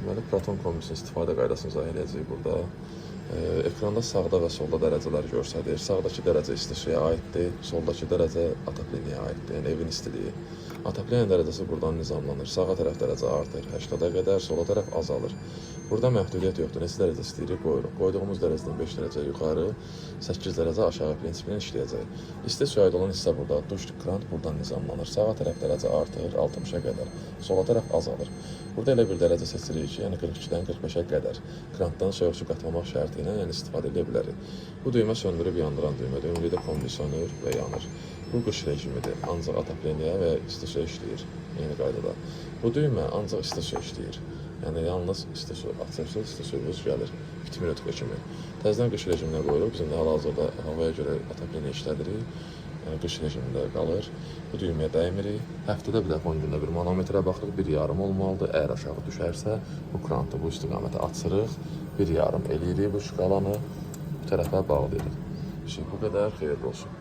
Deməli, Proton kombisinin istifadə qaydasını izah edəcəyik burada. Ekranda sağda və solda dərəcələr göstərir. Sağdakı dərəcə isti suya aiddir, soldakı dərəcə atapleniyaya aiddir, yəni evin istiliyi. Atapleniya dərəcəsi buradan nizamlanır. Sağa tərəf dərəcə artır, 80-ə qədər, sola tərəf azalır. Burada məhdudiyyət yoxdur. Neçə dərəcə istəyirik qoyuruq. Qoyduğumuz dərəcədən 5 dərəcə yuxarı, 8 dərəcə aşağı prinsiplə işləyəcək. İsti suya aid olan hissə burada, duş krant buradan nizamlanır. Sağa tərəf dərəcə artır, 60-a qədər, sola tərəf azalır. Burada elə bir dərəcə seçirik ki, yəni 42-dən 45-ə qədər krantdan soyuq su qatmamaq şərti ilə yəni istifadə edə bilərik. Bu düymə söndürüb yandıran düymədir. Ümumilikdə kondisioner və yanır. Bu qış rejimidir. Ancaq atapleniya və isti su işləyir eyni qaydada. Bu düymə ancaq isti su işləyir. Yəni yalnız isti su açırsınız, isti suyunuz gəlir. Bitmir ötüqə kimi. Təzədən qış rejiminə qoyuruq. Bizim də hal-hazırda havaya görə atapleniya işlədirik. Yəni qış rejimində qalır. Bu düyməyə dəymirik. Həftədə bir dəfə 10 gündə bir manometrə baxırıq. 1,5 olmalıdır. Əgər aşağı düşərsə bu krantı bu istiqamətə açırıq. 1,5 eləyirik bu şkalanı. Bu tərəfə bağlayırıq. Bu qədər xeyirli olsun.